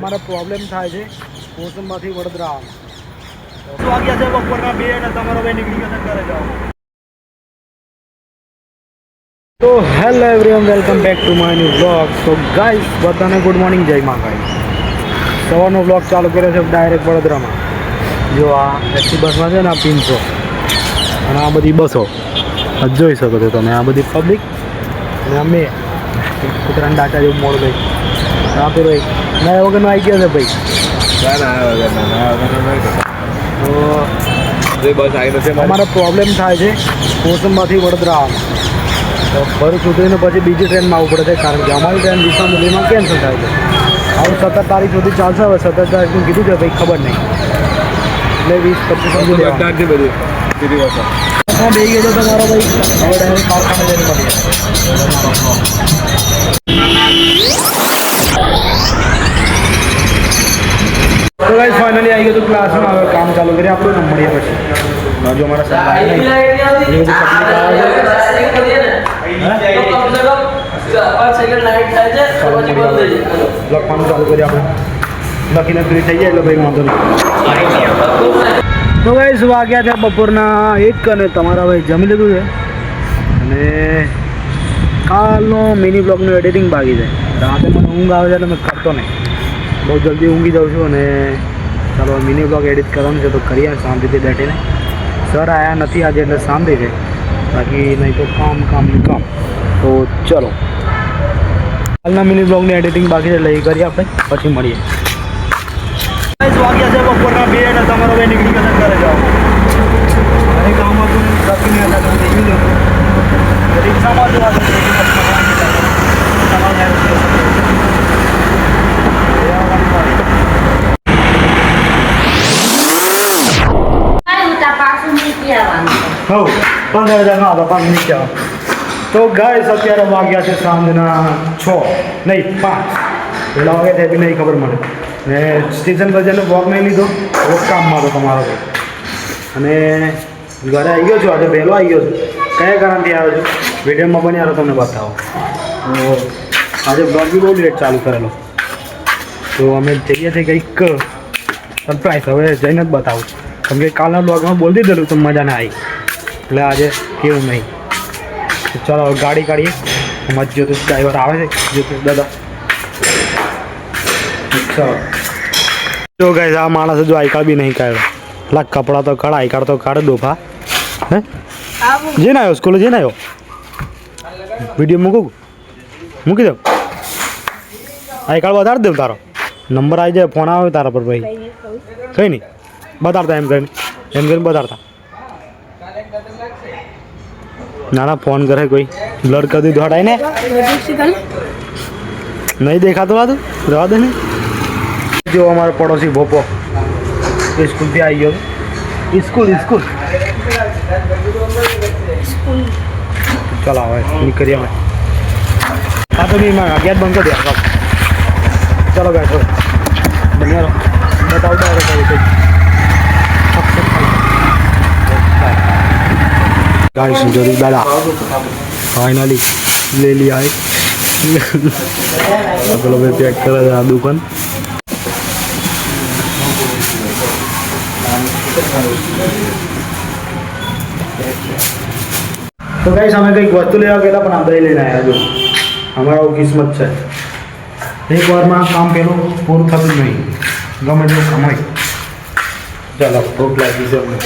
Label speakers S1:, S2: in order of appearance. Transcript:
S1: મારે પ્રોબ્લેમ થાય છે કોસમમાંથી વડોદરા વાગ્યા છે બપોરના 2 અને તમારો ભાઈ નીકળી ગયો ઘરે જાઓ. તો hello everyone, welcome back to my new vlog. તો ગાઈસ બધાને ગુડ મોર્નિંગ, જય માં ગાઈસ. સવારનો વ્લોગ ચાલુ કર્યો છે ડાયરેક્ટ વડોદરામાં. જો આ એસટી બસમાં છે ને આ 300 અને આ બધી બસો જોઈ શકો છો તમે, આ બધી પબ્લિક અને અમે કૂતરાના ડાચા જેવું મોડ ભાઈ હા તો ભાઈ ના વગરનો આવી ગયો છે ભાઈ. અમારે પ્રોબ્લેમ થાય છે કોસમમાંથી વડોદરા આવવાનું, તો ભરૂચ સુધીને પછી બીજી ટ્રેનમાં આવવું પડે છે, કારણ કે અમારી ટ્રેન દિશામાં કેન્સલ થાય છે. આવું 17 તારીખ સુધી ચાલશે. હવે 17 તારીખનું કીધું છે ભાઈ, ખબર નહીં, એટલે 20-25 સમજી લેવાનું બધી બે ગયો તો તમારો ભાઈ. હવે ડાયરેક્ટ કારખાને જઈને મળીએ. તો ગાઈસ ફાઇનલી આવી ગયો તો ક્લાસમાં. હવે કામ ચાલુ કરીએ આપણું, ને મળીએ પછી. જો અમારા સર લખવાનું ચાલુ કરીએ આપણે, લખીને ફ્રી થઈ જાય એટલે ભાઈ વાંધો નહીં. તો ગાઈસ વાગ્યા છે બપોરના 1 અને તમારા ભાઈ જમી લીધું છે, અને કાલનો મિની બ્લોગનું એડિટિંગ બાકી છે. રાતે મને ઊંઘ આવે છે એટલે મેં કરતો નહીં, બહુ જલ્દી ઊંઘી જાઉં છું. અને ચાલો મિની બ્લોગ એડિટ કરવાનું છે તો કરીએ શાંતિથી બેઠીને. સર આવ્યા નથી આજે એટલે શાંતિ છે, બાકી નહીં તો કામ. તો ચલો હાલના મિની બ્લોગની એડિટિંગ બાકી છે એટલે એ કરીએ આપણે, પછી મળીએ. વાગ્યા છે બપોરના 2 અને તમારો ભાઈ નીકળી ગયો ઘરે જાઓ. અને કામ હતું લખીને રિક્ષામાં જવા તો ગાઈસ અત્યારે વાગ્યા છે સાંજના 6 નહીં 5. પેલા વાગે તે બી નહીં ખબર મને. ને સ્ટેશન પર જઈને વોક નહીં લીધો, વોક કામમાં હતો તમારો ભાઈ. અને ઘરે આવી ગયો છું, આજે વહેલો આવી ગયો છું. કયા કારણથી આવ્યો છું વિડીયોમાં બની આવ્યો તમને બતાવો. તો આજે બ્લોગ બી બહુ લેટ ચાલુ કરેલો, તો અમે જઈએ છીએ કંઈક સરપ્રાઈઝ. હવે જઈને જ બતાવું, કેમ કે કાલના બ્લોગમાં બોલી દીધેલું તો મજા ના આવી, એટલે આજે કેવું નહીં. તો ચાલો ગાડી કાઢીએ. મત જો તો ડ્રાઈવર આવે છે, જો તો દાદા. ચાલો જો ગાઈસ આ માણસે જો આઈ કાર્ડ બી નહીં કાઢ્યો. એટલા કપડાં તો કાઢ, આઈ કાર્ડ તો કાઢ દોફા. હે જઈને આવ્યો સ્કૂલે, જઈને આવ્યો. વિડીયો મૂકી દઉં, આઈ કાર્ડ બતાડી દઉં. તારો નંબર આવી જાય, ફોન આવે તારા પર ભાઈ. કઈ નહીં બતાડતા, એમ કરીને બતાડતા. ના ફોન કરે કોઈ, બ્લર કરી દીધું હટાય ને, નહીં દેખાતો હતું, રહેવા દે ને. જો અમારો પડોશી ભોપો સ્કૂલથી આવી ગયો. સ્કૂલ ચાલો હવે નીકળીએ અમે. હા તો નહીં માં ગેટ બંધ કરી દે. ચાલો ગાય બન્યા બતાવતા गाइस जरूर दादा फाइनली ले लिया है. अगलो पे चेक करा जा दुकान. तो गाइस हमें कई वस्तु लेवा गया पण अंदर लेने आया. जो हमारा वो किस्मत है, एक बार में काम पेलो पूરું થતું નહીં, ગમે તેવું કમાય. ચાલો ભૂખ લાગી છે અમને.